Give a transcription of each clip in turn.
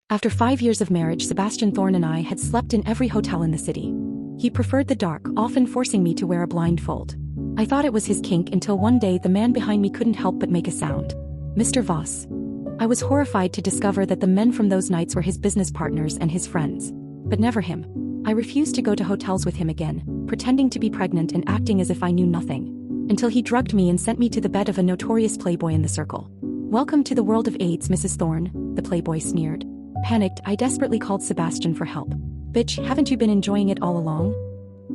After 5 years of marriage, Sebastian Thorne and I had slept in every hotel in the city. He preferred the dark, often forcing me to wear a blindfold. I thought it was his kink until one day the man behind me couldn't help but make a sound. Mr. Voss. I was horrified to discover that the men from those nights were his business partners and his friends. But never him. I refused to go to hotels with him again, pretending to be pregnant and acting as if I knew nothing. Until he drugged me and sent me to the bed of a notorious playboy in the circle. "Welcome to the world of AIDS, Mrs. Thorne," the playboy sneered. Panicked, I desperately called Sebastian for help. "Bitch, haven't you been enjoying it all along?"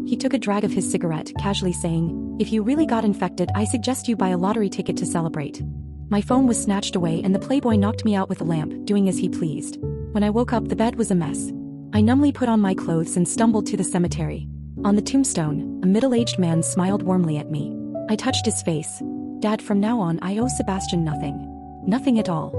He took a drag of his cigarette, casually saying, "If you really got infected, I suggest you buy a lottery ticket to celebrate." My phone was snatched away and the playboy knocked me out with a lamp, doing as he pleased. When I woke up, the bed was a mess. I numbly put on my clothes and stumbled to the cemetery. On the tombstone, a middle-aged man smiled warmly at me. I touched his face. "Dad, from now on I owe Sebastian nothing. Nothing at all."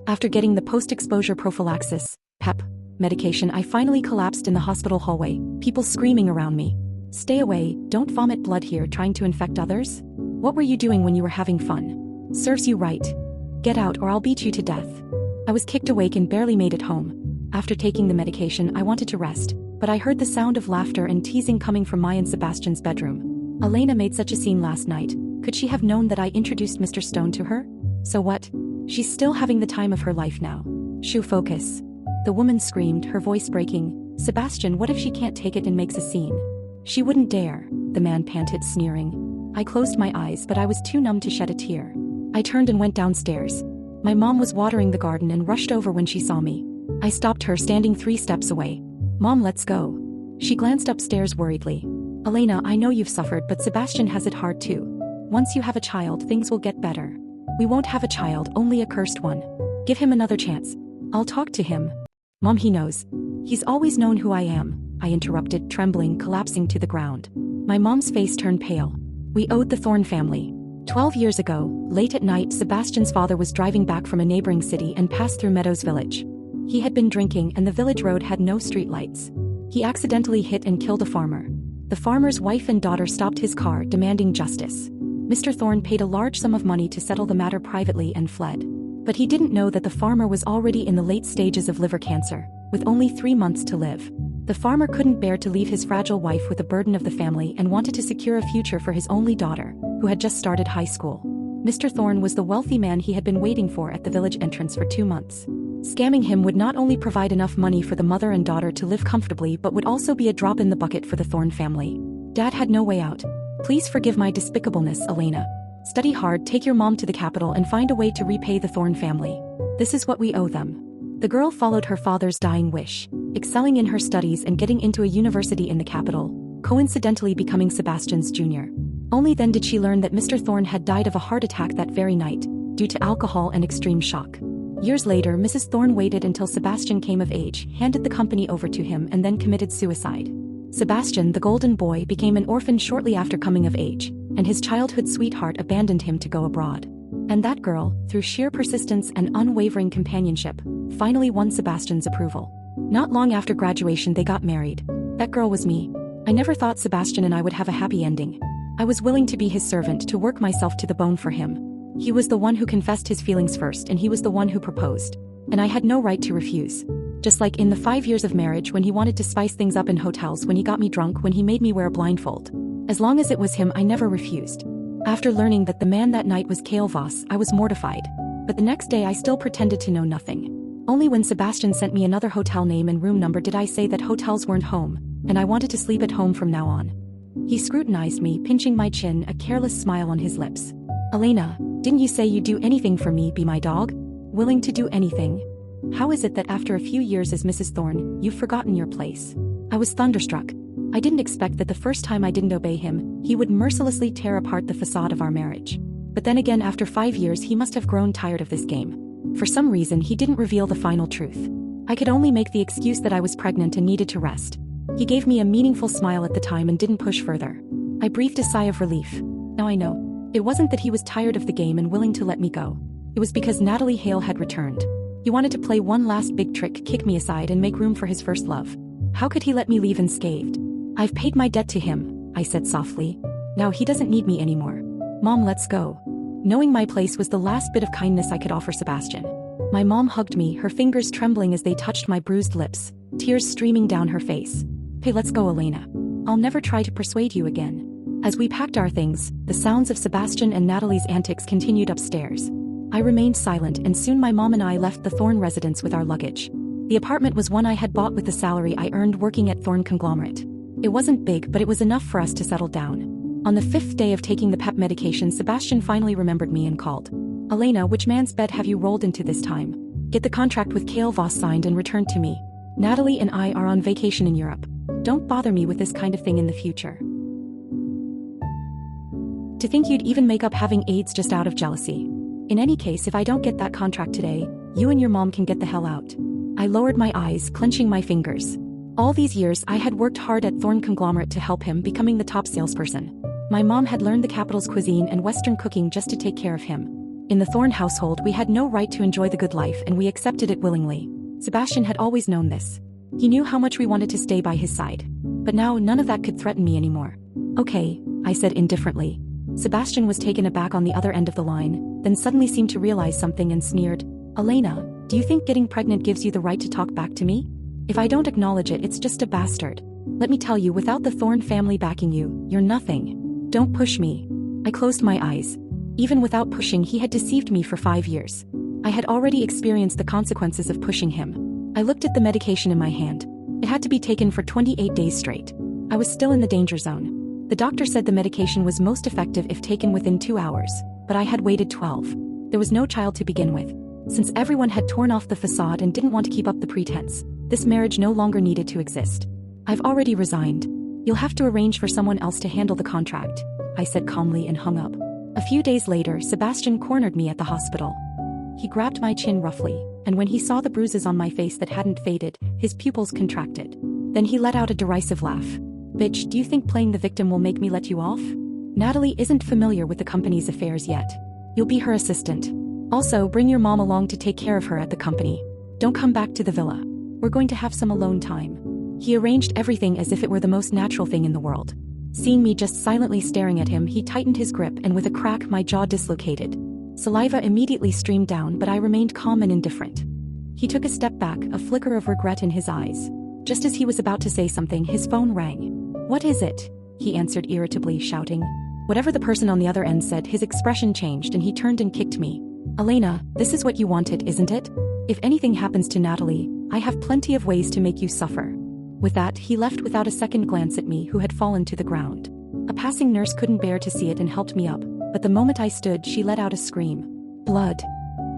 After getting the post-exposure prophylaxis, PEP, medication, I finally collapsed in the hospital hallway, people screaming around me. "Stay away, don't vomit blood here trying to infect others. What were you doing when you were having fun? Serves you right. Get out or I'll beat you to death." I was kicked awake and barely made it home. After taking the medication, I wanted to rest, but I heard the sound of laughter and teasing coming from my and Sebastian's bedroom. Elena made such a scene last night. Could she have known that I introduced Mr. Stone to her? So what? She's still having the time of her life now. Shoo, focus. The woman screamed, her voice breaking. "Sebastian, what if she can't take it and makes a scene?" "She wouldn't dare," the man panted, sneering. I closed my eyes, but I was too numb to shed a tear. I turned and went downstairs. My mom was watering the garden and rushed over when she saw me. I stopped her, standing 3 steps away. "Mom, let's go." She glanced upstairs worriedly. "Elena, I know you've suffered, but Sebastian has it hard too. Once you have a child, things will get better." "We won't have a child, only a cursed one. Give him another chance. I'll talk to him." "Mom, he knows. He's always known who I am," I interrupted, trembling, collapsing to the ground. My mom's face turned pale. "We owed the Thorne family." 12 years ago, late at night, Sebastian's father was driving back from a neighboring city and passed through Meadows Village. He had been drinking and the village road had no streetlights. He accidentally hit and killed a farmer. The farmer's wife and daughter stopped his car, demanding justice. Mr. Thorne paid a large sum of money to settle the matter privately and fled. But he didn't know that the farmer was already in the late stages of liver cancer, with only 3 months to live. The farmer couldn't bear to leave his fragile wife with the burden of the family and wanted to secure a future for his only daughter, who had just started high school. Mr. Thorne was the wealthy man he had been waiting for at the village entrance for 2 months. Scamming him would not only provide enough money for the mother and daughter to live comfortably but would also be a drop in the bucket for the Thorne family. Dad had no way out. "Please forgive my despicableness, Elena. Study hard, take your mom to the capital and find a way to repay the Thorne family. This is what we owe them." The girl followed her father's dying wish, excelling in her studies and getting into a university in the capital, coincidentally becoming Sebastian's junior. Only then did she learn that Mr. Thorne had died of a heart attack that very night, due to alcohol and extreme shock. Years later, Mrs. Thorne waited until Sebastian came of age, handed the company over to him and then committed suicide. Sebastian, the golden boy, became an orphan shortly after coming of age, and his childhood sweetheart abandoned him to go abroad. And that girl, through sheer persistence and unwavering companionship, finally won Sebastian's approval. Not long after graduation they got married. That girl was me. I never thought Sebastian and I would have a happy ending. I was willing to be his servant, to work myself to the bone for him. He was the one who confessed his feelings first and he was the one who proposed. And I had no right to refuse. Just like in the 5 years of marriage, when he wanted to spice things up in hotels, when he got me drunk, when he made me wear a blindfold. As long as it was him, I never refused. After learning that the man that night was Kale Voss, I was mortified. But the next day I still pretended to know nothing. Only when Sebastian sent me another hotel name and room number did I say that hotels weren't home, and I wanted to sleep at home from now on. He scrutinized me, pinching my chin, a careless smile on his lips. "Elena, didn't you say you'd do anything for me, be my dog? Willing to do anything? How is it that after a few years as Mrs. Thorne, you've forgotten your place?" I was thunderstruck. I didn't expect that the first time I didn't obey him, he would mercilessly tear apart the facade of our marriage. But then again, after 5 years he must have grown tired of this game. For some reason he didn't reveal the final truth. I could only make the excuse that I was pregnant and needed to rest. He gave me a meaningful smile at the time and didn't push further. I breathed a sigh of relief. Now I know. It wasn't that he was tired of the game and willing to let me go. It was because Natalie Hale had returned. He wanted to play one last big trick, kick me aside and make room for his first love. How could he let me leave unscathed? "I've paid my debt to him," I said softly. "Now he doesn't need me anymore. Mom, let's go." Knowing my place was the last bit of kindness I could offer Sebastian. My mom hugged me, her fingers trembling as they touched my bruised lips, tears streaming down her face. "Hey, let's go, Elena. I'll never try to persuade you again." As we packed our things, the sounds of Sebastian and Natalie's antics continued upstairs. I remained silent, and soon my mom and I left the Thorne residence with our luggage. The apartment was one I had bought with the salary I earned working at Thorne conglomerate. It wasn't big, but it was enough for us to settle down. On the 5th day of taking the PEP medication, Sebastian finally remembered me and called. "Elena, which man's bed have you rolled into this time? Get the contract with Vows signed and returned to me. Natalie and I are on vacation in Europe. Don't bother me with this kind of thing in the future." To think you'd even make up having AIDS just out of jealousy. "In any case, if I don't get that contract today, you and your mom can get the hell out." I lowered my eyes, clenching my fingers. All these years I had worked hard at Thorne conglomerate to help him, becoming the top salesperson. My mom had learned the capital's cuisine and Western cooking just to take care of him. In the Thorne household, we had no right to enjoy the good life, and we accepted it willingly. Sebastian had always known this. He knew how much we wanted to stay by his side. But now none of that could threaten me anymore. "Okay," I said indifferently. Sebastian was taken aback on the other end of the line, then suddenly seemed to realize something and sneered. "Elena, do you think getting pregnant gives you the right to talk back to me? If I don't acknowledge it, it's just a bastard. Let me tell you, without the Thorne family backing you, you're nothing. Don't push me." I closed my eyes. Even without pushing, he had deceived me for 5 years. I had already experienced the consequences of pushing him. I looked at the medication in my hand. It had to be taken for 28 days straight. I was still in the danger zone. The doctor said the medication was most effective if taken within 2 hours, but I had waited 12. There was no child to begin with. Since everyone had torn off the facade and didn't want to keep up the pretense, this marriage no longer needed to exist. "I've already resigned. You'll have to arrange for someone else to handle the contract," I said calmly and hung up. A few days later, Sebastian cornered me at the hospital. He grabbed my chin roughly, and when he saw the bruises on my face that hadn't faded, his pupils contracted. Then he let out a derisive laugh. "Bitch, do you think playing the victim will make me let you off? Natalie isn't familiar with the company's affairs yet. You'll be her assistant. Also, bring your mom along to take care of her at the company. Don't come back to the villa. We're going to have some alone time." He arranged everything as if it were the most natural thing in the world. Seeing me just silently staring at him, he tightened his grip, and with a crack, my jaw dislocated. Saliva immediately streamed down, but I remained calm and indifferent. He took a step back, a flicker of regret in his eyes. Just as he was about to say something, his phone rang. "What is it?" he answered irritably, shouting. Whatever the person on the other end said, his expression changed and he turned and kicked me. "Elena, this is what you wanted, isn't it? If anything happens to Natalie, I have plenty of ways to make you suffer." With that, he left without a second glance at me, who had fallen to the ground. A passing nurse couldn't bear to see it and helped me up, but the moment I stood, she let out a scream. Blood.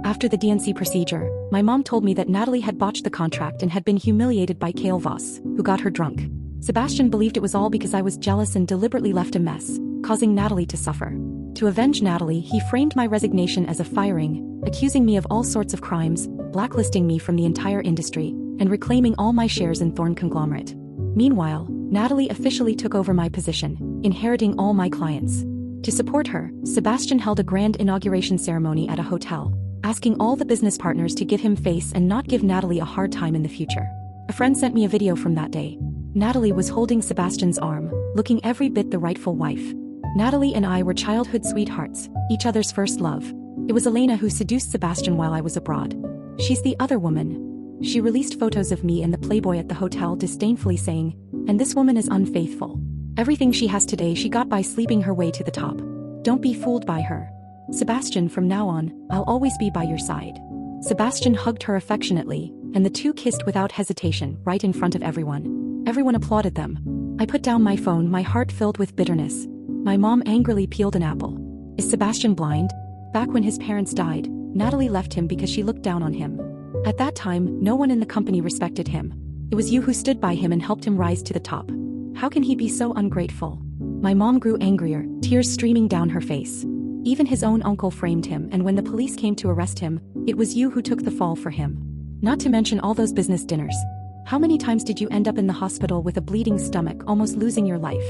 After the DNC procedure, my mom told me that Natalie had botched the contract and had been humiliated by Vows, who got her drunk. Sebastian believed it was all because I was jealous and deliberately left a mess, causing Natalie to suffer. To avenge Natalie, he framed my resignation as a firing, accusing me of all sorts of crimes, blacklisting me from the entire industry, and reclaiming all my shares in Thorne conglomerate. Meanwhile, Natalie officially took over my position, inheriting all my clients. To support her, Sebastian held a grand inauguration ceremony at a hotel, asking all the business partners to give him face and not give Natalie a hard time in the future. A friend sent me a video from that day. Natalie was holding Sebastian's arm, looking every bit the rightful wife. Natalie and I were childhood sweethearts, each other's first love. It was Elena who seduced Sebastian while I was abroad. She's the other woman. She released photos of me and the Playboy at the hotel, disdainfully saying, "And this woman is unfaithful. Everything she has today she got by sleeping her way to the top. Don't be fooled by her. Sebastian, from now on, I'll always be by your side." Sebastian hugged her affectionately, and the two kissed without hesitation, right in front of everyone. Everyone applauded them. I put down my phone, my heart filled with bitterness. My mom angrily peeled an apple. Is Sebastian blind? Back when his parents died, Natalie left him because she looked down on him. At that time, no one in the company respected him. It was you who stood by him and helped him rise to the top. How can he be so ungrateful? My mom grew angrier, tears streaming down her face. Even his own uncle framed him, and when the police came to arrest him, it was you who took the fall for him. Not to mention all those business dinners. How many times did you end up in the hospital with a bleeding stomach, almost losing your life?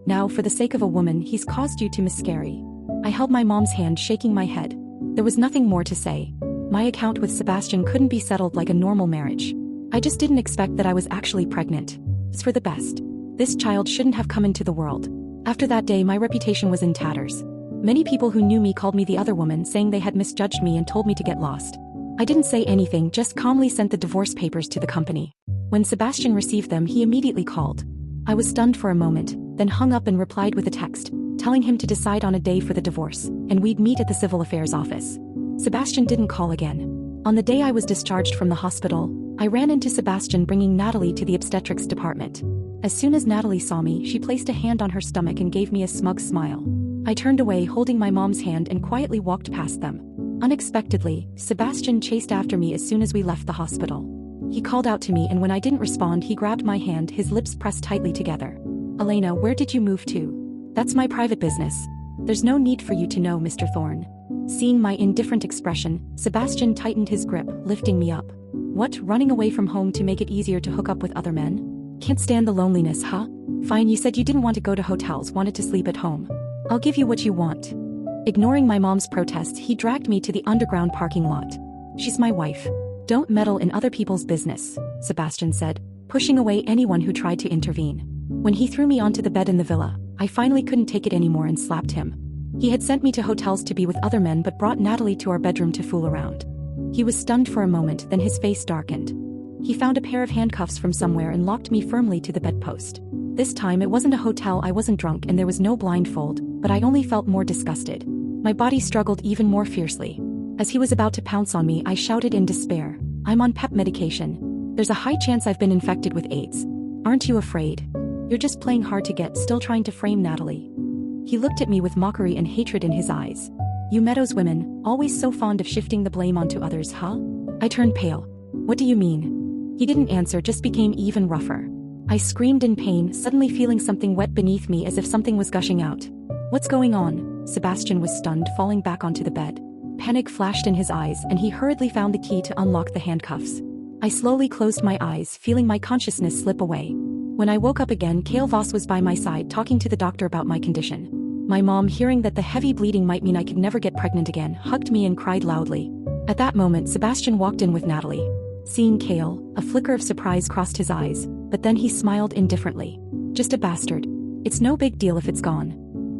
Now, for the sake of a woman, he's caused you to miscarry. I held my mom's hand, shaking my head. There was nothing more to say. My account with Sebastian couldn't be settled like a normal marriage. I just didn't expect that I was actually pregnant. It's for the best. This child shouldn't have come into the world. After that day, my reputation was in tatters. Many people who knew me called me the other woman, saying they had misjudged me and told me to get lost. I didn't say anything, just calmly sent the divorce papers to the company. When Sebastian received them, he immediately called. I was stunned for a moment, then hung up and replied with a text, telling him to decide on a day for the divorce, and we'd meet at the civil affairs office. Sebastian didn't call again. On the day I was discharged from the hospital, I ran into Sebastian bringing Natalie to the obstetrics department. As soon as Natalie saw me, she placed a hand on her stomach and gave me a smug smile. I turned away holding my mom's hand and quietly walked past them. Unexpectedly, Sebastian chased after me as soon as we left the hospital. He called out to me, and when I didn't respond, he grabbed my hand, his lips pressed tightly together. Elena, where did you move to? That's my private business. There's no need for you to know, Mr. Thorne. Seeing my indifferent expression, Sebastian tightened his grip, lifting me up. What, running away from home to make it easier to hook up with other men? Can't stand the loneliness, huh? Fine, you said you didn't want to go to hotels, wanted to sleep at home. I'll give you what you want. Ignoring my mom's protests, he dragged me to the underground parking lot. She's my wife. Don't meddle in other people's business, Sebastian said, pushing away anyone who tried to intervene. When he threw me onto the bed in the villa, I finally couldn't take it anymore and slapped him. He had sent me to hotels to be with other men but brought Natalie to our bedroom to fool around. He was stunned for a moment, then his face darkened. He found a pair of handcuffs from somewhere and locked me firmly to the bedpost. This time it wasn't a hotel, I wasn't drunk, and there was no blindfold, but I only felt more disgusted. My body struggled even more fiercely. As he was about to pounce on me, I shouted in despair, I'm on PEP medication. There's a high chance I've been infected with AIDS. Aren't you afraid? You're just playing hard to get, still trying to frame Natalie. He looked at me with mockery and hatred in his eyes. You Meadows women, always so fond of shifting the blame onto others, huh? I turned pale. What do you mean? He didn't answer, just became even rougher. I screamed in pain, suddenly feeling something wet beneath me as if something was gushing out. What's going on? Sebastian was stunned, falling back onto the bed. Panic flashed in his eyes, and he hurriedly found the key to unlock the handcuffs. I slowly closed my eyes, feeling my consciousness slip away. When I woke up again, Vows was by my side talking to the doctor about my condition. My mom, hearing that the heavy bleeding might mean I could never get pregnant again, hugged me and cried loudly. At that moment, Sebastian walked in with Natalie. Seeing Kale, a flicker of surprise crossed his eyes, but then he smiled indifferently. Just a bastard. It's no big deal if it's gone.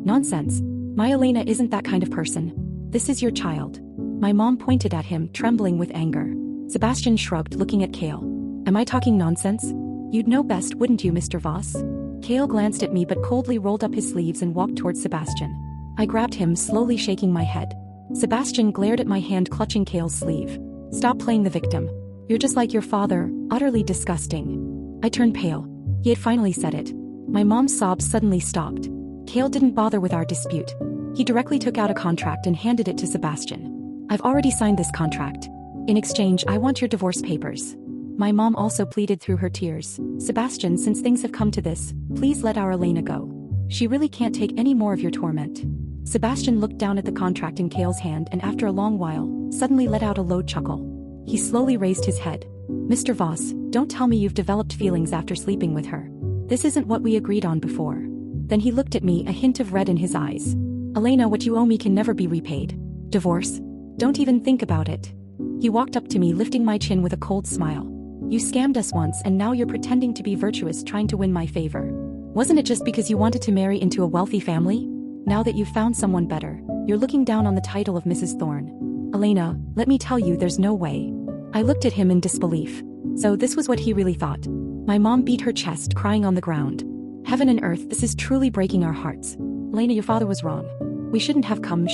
Nonsense. My Elena isn't that kind of person. This is your child. My mom pointed at him, trembling with anger. Sebastian shrugged, looking at Kale. Am I talking nonsense? You'd know best, wouldn't you, Mr. Voss? Kale glanced at me but coldly rolled up his sleeves and walked towards Sebastian. I grabbed him, slowly shaking my head. Sebastian glared at my hand, clutching Kale's sleeve. Stop playing the victim. You're just like your father, utterly disgusting. I turned pale. He had finally said it. My mom's sobs suddenly stopped. Kale didn't bother with our dispute. He directly took out a contract and handed it to Sebastian. I've already signed this contract. In exchange, I want your divorce papers. My mom also pleaded through her tears. Sebastian, since things have come to this, please let our Elena go. She really can't take any more of your torment. Sebastian looked down at the contract in Kale's hand and after a long while, suddenly let out a low chuckle. He slowly raised his head. Mr. Voss, don't tell me you've developed feelings after sleeping with her. This isn't what we agreed on before. Then he looked at me, a hint of red in his eyes. Elena, what you owe me can never be repaid. Divorce? Don't even think about it. He walked up to me, lifting my chin with a cold smile. You scammed us once and now you're pretending to be virtuous, trying to win my favor. Wasn't it just because you wanted to marry into a wealthy family? Now that you've found someone better, you're looking down on the title of Mrs. Thorne. Elena, let me tell you, there's no way. I looked at him in disbelief. So this was what he really thought. My mom beat her chest, crying on the ground. Heaven and earth, this is truly breaking our hearts. Elena, your father was wrong. We shouldn't have come,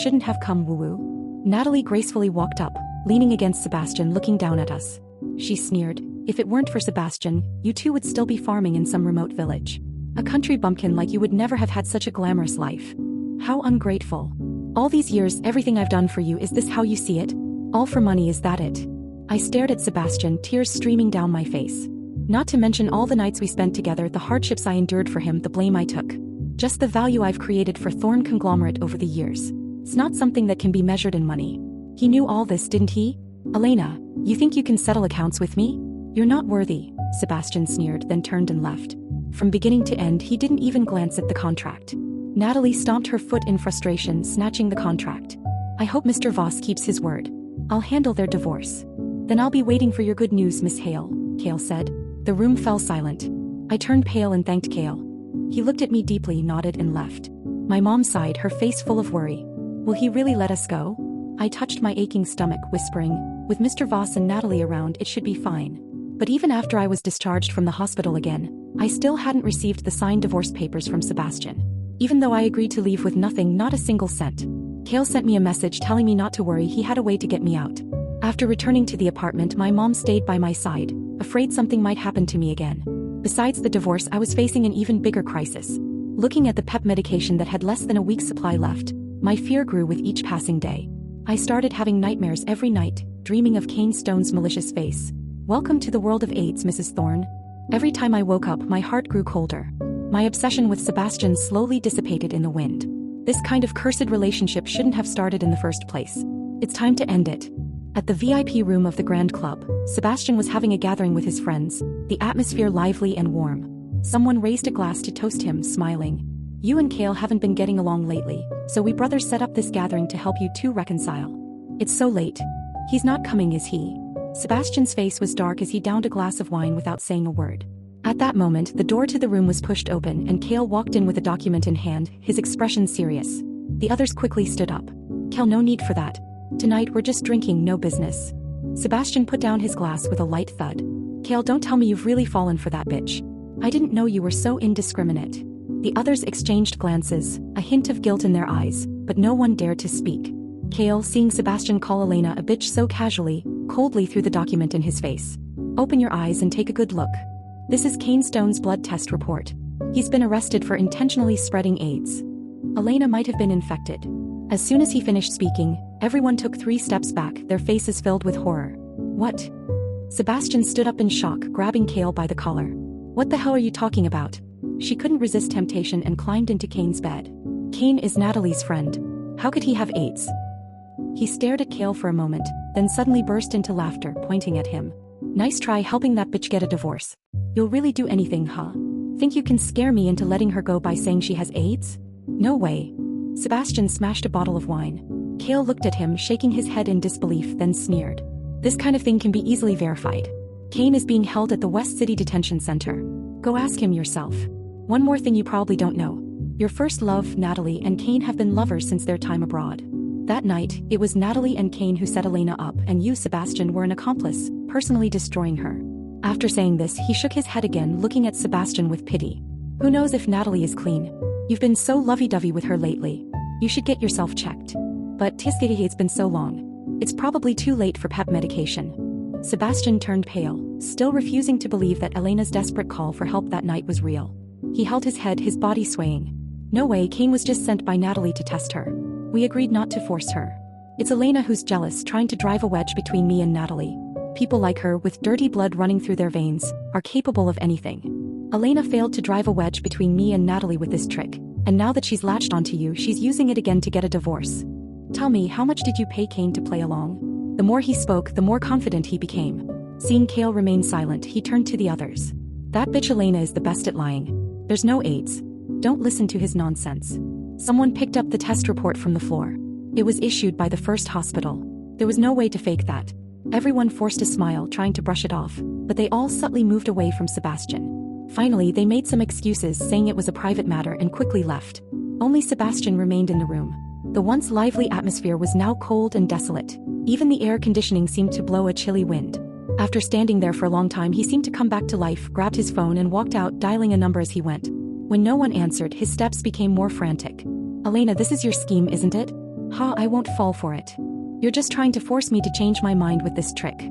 woo-woo. Natalie gracefully walked up, leaning against Sebastian, looking down at us. She sneered. If it weren't for Sebastian, you two would still be farming in some remote village. A country bumpkin like you would never have had such a glamorous life. How ungrateful. All these years, everything I've done for you, is this how you see it? All for money, is that it? I stared at Sebastian, tears streaming down my face. Not to mention all the nights we spent together, the hardships I endured for him, the blame I took. Just the value I've created for Thorne conglomerate over the years. It's not something that can be measured in money. He knew all this, didn't he? Elena, you think you can settle accounts with me? You're not worthy, Sebastian sneered, then turned and left. From beginning to end, he didn't even glance at the contract. Natalie stomped her foot in frustration, snatching the contract. I hope Mr. Voss keeps his word. I'll handle their divorce. Then I'll be waiting for your good news, Miss Hale, Kale said. The room fell silent. I turned pale and thanked Kale. He looked at me deeply, nodded and left. My mom sighed, her face full of worry. Will he really let us go? I touched my aching stomach, whispering, With Mr. Voss and Natalie around, it should be fine. But even after I was discharged from the hospital again, I still hadn't received the signed divorce papers from Sebastian. Even though I agreed to leave with nothing, not a single cent. Cale sent me a message telling me not to worry, he had a way to get me out. After returning to the apartment, my mom stayed by my side, afraid something might happen to me again. Besides the divorce, I was facing an even bigger crisis. Looking at the PEP medication that had less than a week's supply left, my fear grew with each passing day. I started having nightmares every night, dreaming of Kane Stone's malicious face. "Welcome to the world of AIDS, Mrs. Thorne." Every time I woke up, my heart grew colder. My obsession with Sebastian slowly dissipated in the wind. This kind of cursed relationship shouldn't have started in the first place. It's time to end it. At the VIP room of the Grand Club, Sebastian was having a gathering with his friends, the atmosphere lively and warm. Someone raised a glass to toast him, smiling. "You and Cale haven't been getting along lately, so we brothers set up this gathering to help you two reconcile." "It's so late. He's not coming, is he?" Sebastian's face was dark as he downed a glass of wine without saying a word. At that moment, the door to the room was pushed open and Cale walked in with a document in hand, his expression serious. The others quickly stood up. "Cale, no need for that. Tonight we're just drinking, no business." Sebastian put down his glass with a light thud. "Cale, don't tell me you've really fallen for that bitch. I didn't know you were so indiscriminate." The others exchanged glances, a hint of guilt in their eyes, but no one dared to speak. Cale, seeing Sebastian call Elena a bitch so casually, coldly threw the document in his face. "Open your eyes and take a good look. This is Kane Stone's blood test report. He's been arrested for intentionally spreading AIDS. Elena might have been infected." As soon as he finished speaking, everyone took 3 steps back, their faces filled with horror. "What?" Sebastian stood up in shock, grabbing Cale by the collar. "What the hell are you talking about?" She couldn't resist temptation and climbed into Kane's bed. "Kane is Natalie's friend. How could he have AIDS?" He stared at Cale for a moment, then suddenly burst into laughter, pointing at him. "Nice try helping that bitch get a divorce. You'll really do anything, huh? Think you can scare me into letting her go by saying she has AIDS? No way." Sebastian smashed a bottle of wine. Cale looked at him, shaking his head in disbelief, then sneered. "This kind of thing can be easily verified. Kane is being held at the West City Detention Center. Go ask him yourself. One more thing you probably don't know. Your first love, Natalie and Kane, have been lovers since their time abroad. That night, it was Natalie and Kane who set Elena up, and you, Sebastian, were an accomplice, personally destroying her." After saying this, he shook his head again, looking at Sebastian with pity. "Who knows if Natalie is clean? You've been so lovey-dovey with her lately. You should get yourself checked. But it's been so long. It's probably too late for PEP medication." Sebastian turned pale, still refusing to believe that Elena's desperate call for help that night was real. He held his head, his body swaying. "No way, Kane was just sent by Natalie to test her. We agreed not to force her. It's Elena who's jealous, trying to drive a wedge between me and Natalie. People like her, with dirty blood running through their veins, are capable of anything. Elena failed to drive a wedge between me and Natalie with this trick, and now that she's latched onto you, she's using it again to get a divorce. Tell me, how much did you pay Kane to play along?" The more he spoke, the more confident he became. Seeing Cale remain silent, he turned to the others. "That bitch Elena is the best at lying. There's no AIDS. Don't listen to his nonsense." Someone picked up the test report from the floor. It was issued by the first hospital. There was no way to fake that. Everyone forced a smile, trying to brush it off, but they all subtly moved away from Sebastian. Finally, they made some excuses, saying it was a private matter, and quickly left. Only Sebastian remained in the room. The once lively atmosphere was now cold and desolate. Even the air conditioning seemed to blow a chilly wind. After standing there for a long time, he seemed to come back to life, grabbed his phone and walked out, dialing a number as he went. When no one answered, his steps became more frantic. "Elena, this is your scheme, isn't it? Ha, I won't fall for it. You're just trying to force me to change my mind with this trick."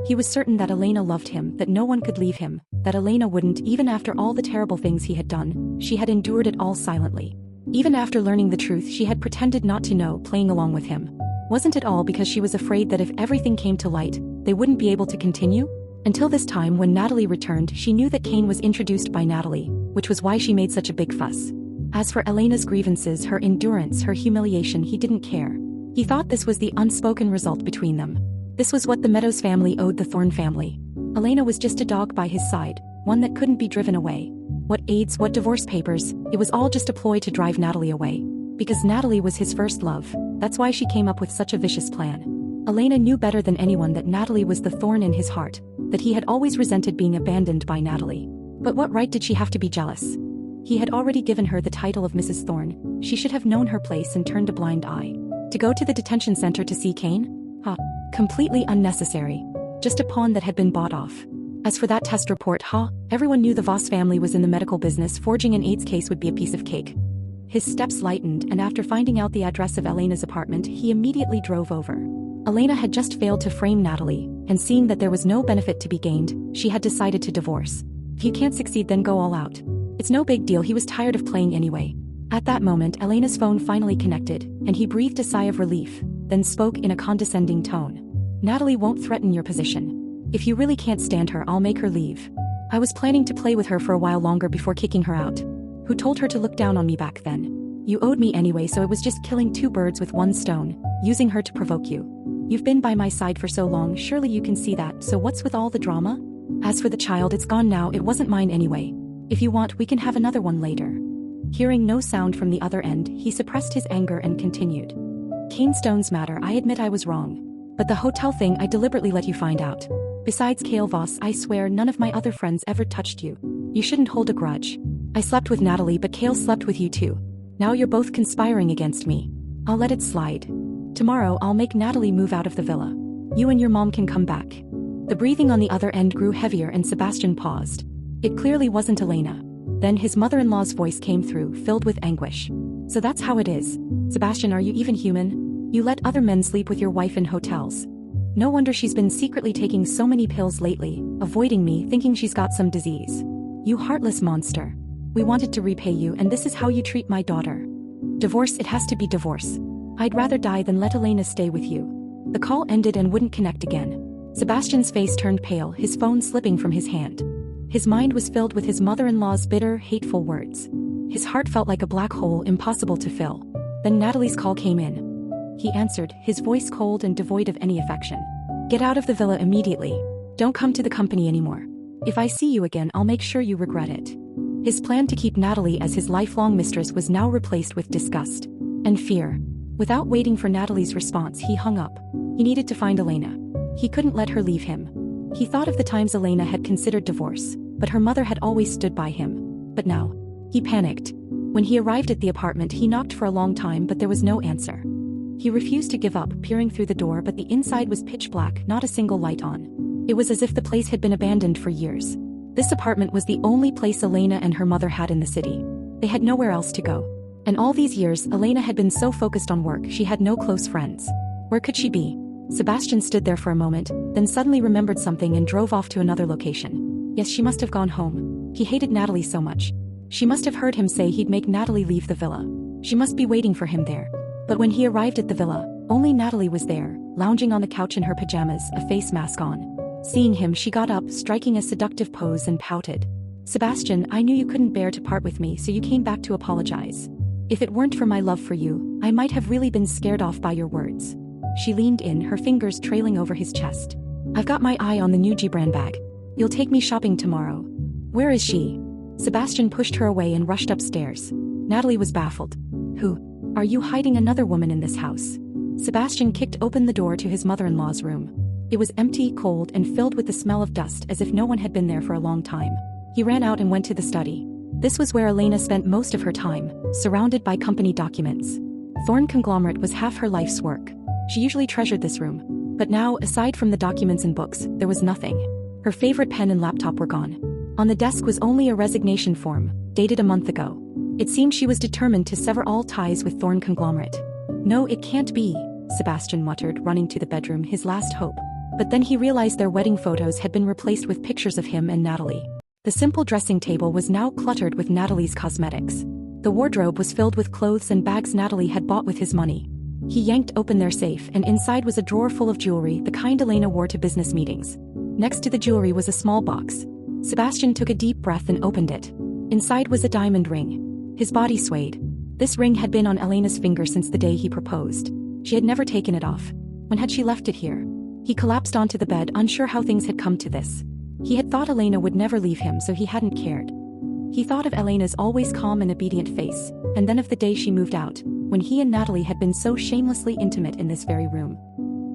He was certain that Elena loved him, that no one could leave him, that Elena wouldn't, even after all the terrible things he had done. She had endured it all silently. Even after learning the truth, she had pretended not to know, playing along with him. Wasn't it all because she was afraid that if everything came to light, they wouldn't be able to continue? Until this time, when Natalie returned, she knew that Kane was introduced by Natalie, which was why she made such a big fuss. As for Elena's grievances, her endurance, her humiliation, he didn't care. He thought this was the unspoken result between them. This was what the Meadows family owed the Thorne family. Elena was just a dog by his side, one that couldn't be driven away. What AIDS, what divorce papers, it was all just a ploy to drive Natalie away. Because Natalie was his first love, that's why she came up with such a vicious plan. Elena knew better than anyone that Natalie was the thorn in his heart, that he had always resented being abandoned by Natalie. But what right did she have to be jealous? He had already given her the title of Mrs. Thorne. She should have known her place and turned a blind eye. To go to the detention center to see Kane? Completely unnecessary. Just a pawn that had been bought off. As for that test report, everyone knew the Voss family was in the medical business. Forging an AIDS case would be a piece of cake. His steps lightened, and after finding out the address of Elena's apartment, he immediately drove over. Elena had just failed to frame Natalie, and seeing that there was no benefit to be gained, she had decided to divorce. If you can't succeed, then go all out. It's no big deal, he was tired of playing anyway. At that moment, Elena's phone finally connected, and he breathed a sigh of relief, then spoke in a condescending tone. Natalie won't threaten your position. If you really can't stand her, I'll make her leave. I was planning to play with her for a while longer before kicking her out. Who told her to look down on me back then? You owed me anyway, so it was just killing two birds with one stone, using her to provoke you. You've been by my side for so long, surely you can see that, so what's with all the drama? As for the child, it's gone now, it wasn't mine anyway. If you want, we can have another one later. Hearing no sound from the other end, he suppressed his anger and continued. Cane stones matter, I admit I was wrong. But the hotel thing, I deliberately let you find out. Besides Kale Voss, I swear none of my other friends ever touched you. You shouldn't hold a grudge. I slept with Natalie, but Kale slept with you too. Now you're both conspiring against me. I'll let it slide. Tomorrow I'll make Natalie move out of the villa. You and your mom can come back. The breathing on the other end grew heavier and Sebastian paused. It clearly wasn't Elena. Then his mother-in-law's voice came through, filled with anguish. So that's how it is. Sebastian, are you even human? You let other men sleep with your wife in hotels. No wonder she's been secretly taking so many pills lately, avoiding me, thinking she's got some disease. You heartless monster. We wanted to repay you, and this is how you treat my daughter. Divorce, it has to be divorce. I'd rather die than let Elena stay with you. The call ended and wouldn't connect again. Sebastian's face turned pale, his phone slipping from his hand. His mind was filled with his mother-in-law's bitter, hateful words. His heart felt like a black hole, impossible to fill. Then Natalie's call came in. He answered, his voice cold and devoid of any affection. Get out of the villa immediately. Don't come to the company anymore. If I see you again, I'll make sure you regret it. His plan to keep Natalie as his lifelong mistress was now replaced with disgust and fear. Without waiting for Natalie's response, he hung up. He needed to find Elena. He couldn't let her leave him. He thought of the times Elena had considered divorce, but her mother had always stood by him. But now, he panicked. When he arrived at the apartment, he knocked for a long time, but there was no answer. He refused to give up, peering through the door, but the inside was pitch black, not a single light on. It was as if the place had been abandoned for years. This apartment was the only place Elena and her mother had in the city. They had nowhere else to go. And all these years, Elena had been so focused on work, she had no close friends. Where could she be? Sebastian stood there for a moment, then suddenly remembered something and drove off to another location. Yes, she must have gone home. He hated Natalie so much. She must have heard him say he'd make Natalie leave the villa. She must be waiting for him there. But when he arrived at the villa, only Natalie was there, lounging on the couch in her pajamas, a face mask on. Seeing him, she got up, striking a seductive pose, and pouted. Sebastian, I knew you couldn't bear to part with me, so you came back to apologize. If it weren't for my love for you, I might have really been scared off by your words. She leaned in, her fingers trailing over his chest. I've got my eye on the new G-brand bag. You'll take me shopping tomorrow. Where is she? Sebastian pushed her away and rushed upstairs. Natalie was baffled. Who? Are you hiding another woman in this house? Sebastian kicked open the door to his mother-in-law's room. It was empty, cold, and filled with the smell of dust, as if no one had been there for a long time. He ran out and went to the study. This was where Elena spent most of her time, surrounded by company documents. Thorne Conglomerate was half her life's work. She usually treasured this room. But now, aside from the documents and books, there was nothing. Her favorite pen and laptop were gone. On the desk was only a resignation form, dated a month ago. It seemed she was determined to sever all ties with Thorne Conglomerate. No, it can't be, Sebastian muttered, running to the bedroom, his last hope. But then he realized their wedding photos had been replaced with pictures of him and Natalie. The simple dressing table was now cluttered with Natalie's cosmetics. The wardrobe was filled with clothes and bags Natalie had bought with his money. He yanked open their safe, and inside was a drawer full of jewelry, the kind Elena wore to business meetings. Next to the jewelry was a small box. Sebastian took a deep breath and opened it. Inside was a diamond ring. His body swayed. This ring had been on Elena's finger since the day he proposed. She had never taken it off. When had she left it here? He collapsed onto the bed, unsure how things had come to this. He had thought Elena would never leave him, so he hadn't cared. He thought of Elena's always calm and obedient face, and then of the day she moved out, when he and Natalie had been so shamelessly intimate in this very room.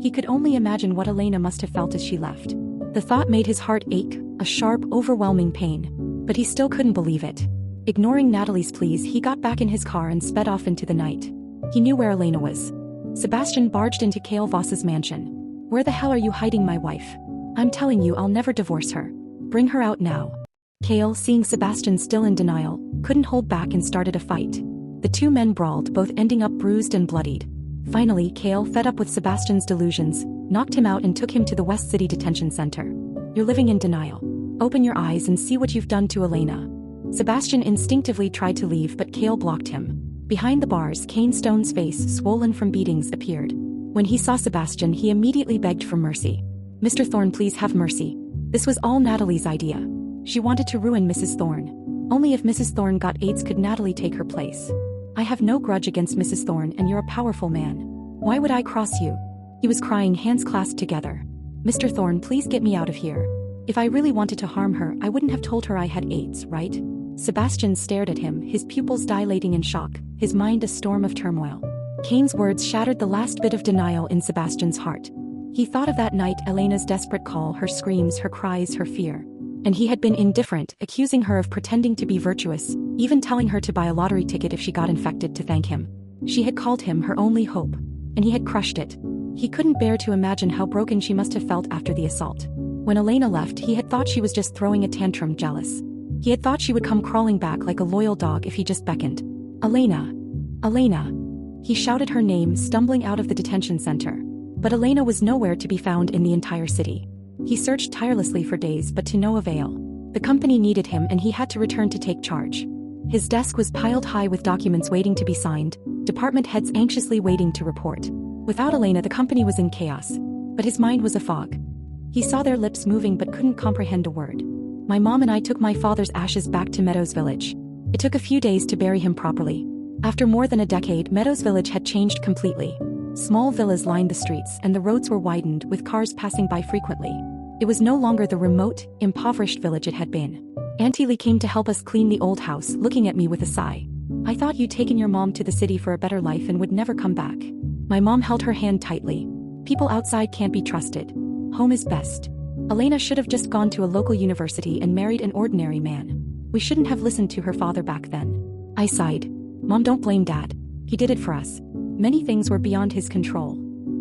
He could only imagine what Elena must have felt as she left. The thought made his heart ache, a sharp, overwhelming pain. But he still couldn't believe it. Ignoring Natalie's pleas, he got back in his car and sped off into the night. He knew where Elena was. Sebastian barged into Kale Voss's mansion. Where the hell are you hiding my wife? I'm telling you I'll never divorce her. Bring her out now. Kale, seeing Sebastian still in denial, couldn't hold back and started a fight. The two men brawled, both ending up bruised and bloodied. Finally, Kale, fed up with Sebastian's delusions, knocked him out and took him to the West City Detention Center. You're living in denial. Open your eyes and see what you've done to Elena. Sebastian instinctively tried to leave, but Kale blocked him. Behind the bars, Kane Stone's face, swollen from beatings, appeared. When he saw Sebastian, he immediately begged for mercy. Mr. Thorne, please have mercy. This was all Natalie's idea. She wanted to ruin Mrs. Thorne. Only if Mrs. Thorne got AIDS could Natalie take her place. I have no grudge against Mrs. Thorne, and you're a powerful man. Why would I cross you? He was crying, hands clasped together. Mr. Thorne, please get me out of here. If I really wanted to harm her, I wouldn't have told her I had AIDS, right? Sebastian stared at him, his pupils dilating in shock, his mind a storm of turmoil. Kane's words shattered the last bit of denial in Sebastian's heart. He thought of that night, Elena's desperate call, her screams, her cries, her fear. And he had been indifferent, accusing her of pretending to be virtuous, even telling her to buy a lottery ticket if she got infected to thank him. She had called him her only hope. And he had crushed it. He couldn't bear to imagine how broken she must have felt after the assault. When Elena left, he had thought she was just throwing a tantrum, jealous. He had thought she would come crawling back like a loyal dog if he just beckoned. Elena. Elena. He shouted her name, stumbling out of the detention center. But Elena was nowhere to be found in the entire city. He searched tirelessly for days, but to no avail. The company needed him and he had to return to take charge. His desk was piled high with documents waiting to be signed, department heads anxiously waiting to report. Without Elena, the company was in chaos. But his mind was a fog. He saw their lips moving but couldn't comprehend a word. My mom and I took my father's ashes back to Meadows Village. It took a few days to bury him properly. After more than a decade, Meadows Village had changed completely. Small villas lined the streets and the roads were widened, with cars passing by frequently. It was no longer the remote, impoverished village it had been. Auntie Lee came to help us clean the old house, looking at me with a sigh. I thought you'd taken your mom to the city for a better life and would never come back. My mom held her hand tightly. People outside can't be trusted. Home is best. Elena should have just gone to a local university and married an ordinary man. We shouldn't have listened to her father back then. I sighed. Mom, don't blame Dad. He did it for us. Many things were beyond his control.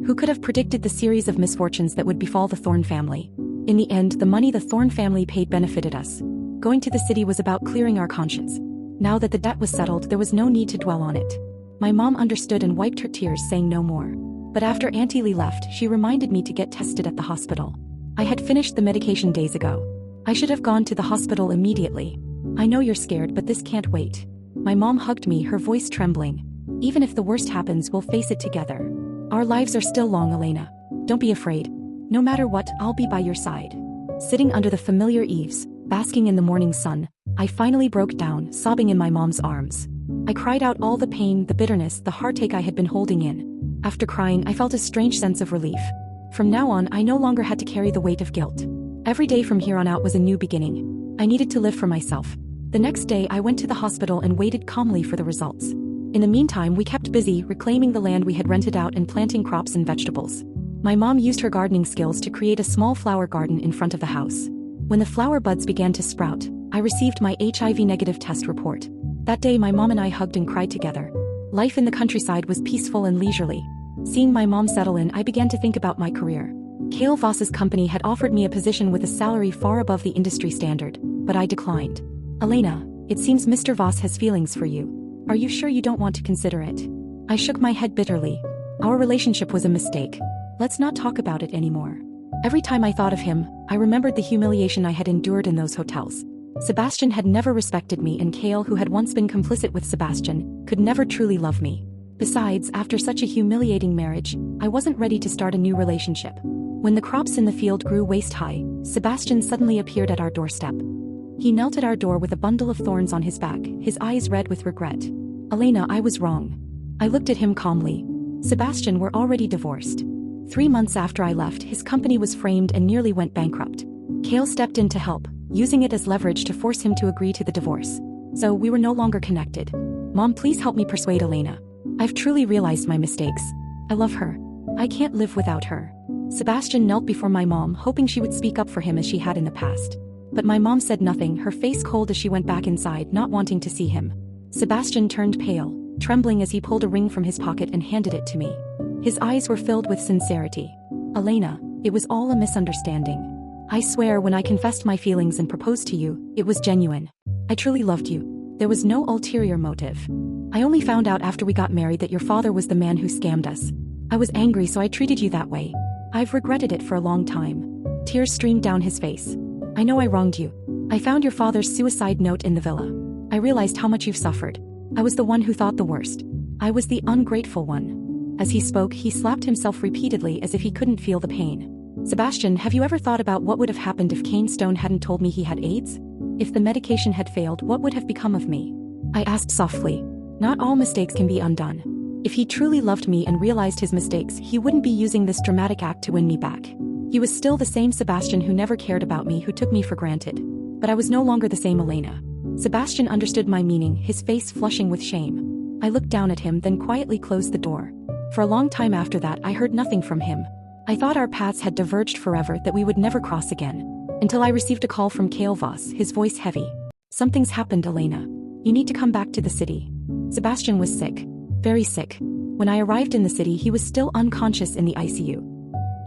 Who could have predicted the series of misfortunes that would befall the Thorne family? In the end, the money the Thorne family paid benefited us. Going to the city was about clearing our conscience. Now that the debt was settled, there was no need to dwell on it. My mom understood and wiped her tears, saying no more. But after Auntie Lee left, she reminded me to get tested at the hospital. I had finished the medication days ago. I should have gone to the hospital immediately. I know you're scared, but this can't wait. My mom hugged me, her voice trembling. Even if the worst happens, we'll face it together. Our lives are still long, Elena. Don't be afraid. No matter what, I'll be by your side. Sitting under the familiar eaves, basking in the morning sun, I finally broke down, sobbing in my mom's arms. I cried out all the pain, the bitterness, the heartache I had been holding in. After crying, I felt a strange sense of relief. From now on, I no longer had to carry the weight of guilt. Every day from here on out was a new beginning. I needed to live for myself. The next day, I went to the hospital and waited calmly for the results. In the meantime, we kept busy reclaiming the land we had rented out and planting crops and vegetables. My mom used her gardening skills to create a small flower garden in front of the house. When the flower buds began to sprout, I received my HIV-negative test report. That day, my mom and I hugged and cried together. Life in the countryside was peaceful and leisurely. Seeing my mom settle in, I began to think about my career. Kale Voss's company had offered me a position with a salary far above the industry standard, but I declined. Elena, it seems Mr. Voss has feelings for you. Are you sure you don't want to consider it? I shook my head bitterly. Our relationship was a mistake. Let's not talk about it anymore. Every time I thought of him, I remembered the humiliation I had endured in those hotels. Sebastian had never respected me, and Kale, who had once been complicit with Sebastian, could never truly love me. Besides, after such a humiliating marriage, I wasn't ready to start a new relationship. When the crops in the field grew waist-high, Sebastian suddenly appeared at our doorstep. He knelt at our door with a bundle of thorns on his back, his eyes red with regret. Elena, I was wrong. I looked at him calmly. Sebastian, we're already divorced. 3 months after I left, his company was framed and nearly went bankrupt. Kale stepped in to help, using it as leverage to force him to agree to the divorce. So we were no longer connected. Mom, please help me persuade Elena. I've truly realized my mistakes. I love her. I can't live without her. Sebastian knelt before my mom, hoping she would speak up for him as she had in the past. But my mom said nothing, her face cold as she went back inside, not wanting to see him. Sebastian turned pale, trembling as he pulled a ring from his pocket and handed it to me. His eyes were filled with sincerity. Elena, it was all a misunderstanding. I swear when I confessed my feelings and proposed to you, it was genuine. I truly loved you. There was no ulterior motive. I only found out after we got married that your father was the man who scammed us. I was angry, so I treated you that way. I've regretted it for a long time. Tears streamed down his face. I know I wronged you. I found your father's suicide note in the villa. I realized how much you've suffered. I was the one who thought the worst. I was the ungrateful one. As he spoke, he slapped himself repeatedly as if he couldn't feel the pain. Sebastian, have you ever thought about what would have happened if Kane Stone hadn't told me he had AIDS? If the medication had failed, what would have become of me? I asked softly. Not all mistakes can be undone. If he truly loved me and realized his mistakes, he wouldn't be using this dramatic act to win me back. He was still the same Sebastian who never cared about me, who took me for granted. But I was no longer the same Elena. Sebastian understood my meaning, his face flushing with shame. I looked down at him, then quietly closed the door. For a long time after that, I heard nothing from him. I thought our paths had diverged forever, that we would never cross again. Until I received a call from Vows, his voice heavy. Something's happened, Elena. You need to come back to the city. Sebastian was sick. Very sick. When I arrived in the city, he was still unconscious in the ICU.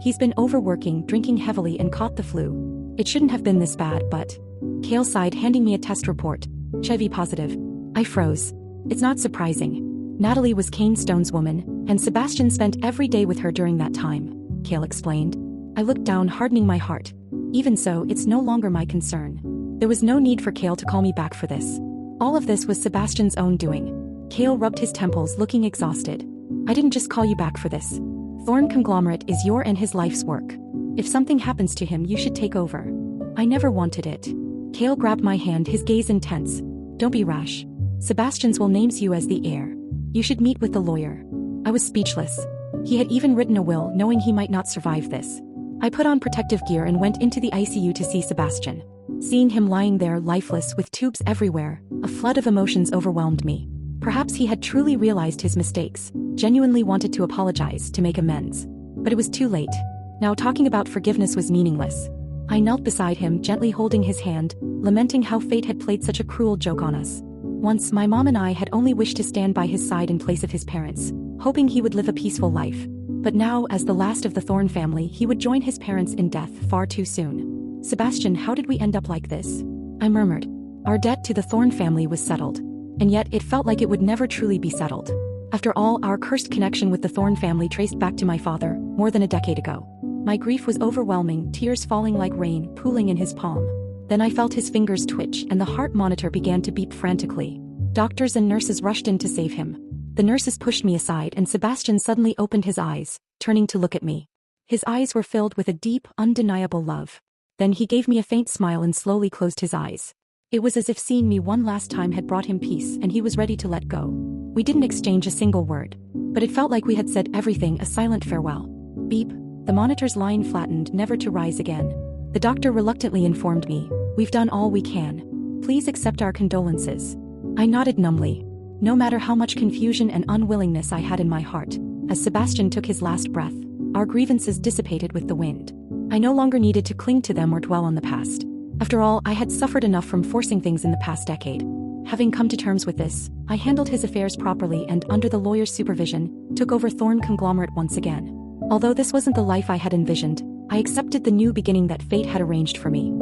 He's been overworking, drinking heavily, and caught the flu. It shouldn't have been this bad, but... Kale sighed, handing me a test report. HIV positive. I froze. It's not surprising. Natalie was Kane Stone's woman, and Sebastian spent every day with her during that time, Kale explained. I looked down, hardening my heart. Even so, it's no longer my concern. There was no need for Kale to call me back for this. All of this was Sebastian's own doing. Kale rubbed his temples, looking exhausted. I didn't just call you back for this. Thorne Conglomerate is your and his life's work. If something happens to him, you should take over. I never wanted it. Kale grabbed my hand, his gaze intense. Don't be rash. Sebastian's will names you as the heir. You should meet with the lawyer. I was speechless. He had even written a will, knowing he might not survive this. I put on protective gear and went into the ICU to see Sebastian. Seeing him lying there, lifeless, with tubes everywhere, a flood of emotions overwhelmed me. Perhaps he had truly realized his mistakes, genuinely wanted to apologize, to make amends. But it was too late. Now talking about forgiveness was meaningless. I knelt beside him, gently holding his hand, lamenting how fate had played such a cruel joke on us. Once, my mom and I had only wished to stand by his side in place of his parents, hoping he would live a peaceful life. But now, as the last of the Thorne family, he would join his parents in death far too soon. Sebastian, how did we end up like this? I murmured. Our debt to the Thorne family was settled. And yet, it felt like it would never truly be settled. After all, our cursed connection with the Thorne family traced back to my father, more than a decade ago. My grief was overwhelming, tears falling like rain, pooling in his palm. Then I felt his fingers twitch, and the heart monitor began to beep frantically. Doctors and nurses rushed in to save him. The nurses pushed me aside, and Sebastian suddenly opened his eyes, turning to look at me. His eyes were filled with a deep, undeniable love. Then he gave me a faint smile and slowly closed his eyes. It was as if seeing me one last time had brought him peace, and he was ready to let go. We didn't exchange a single word, but it felt like we had said everything, a silent farewell. Beep. The monitor's line flattened, never to rise again. The doctor reluctantly informed me, "We've done all we can. Please accept our condolences." I nodded numbly. No matter how much confusion and unwillingness I had in my heart, as Sebastian took his last breath, our grievances dissipated with the wind. I no longer needed to cling to them or dwell on the past. After all, I had suffered enough from forcing things in the past decade. Having come to terms with this, I handled his affairs properly and, under the lawyer's supervision, took over Thorne Conglomerate once again. Although this wasn't the life I had envisioned, I accepted the new beginning that fate had arranged for me.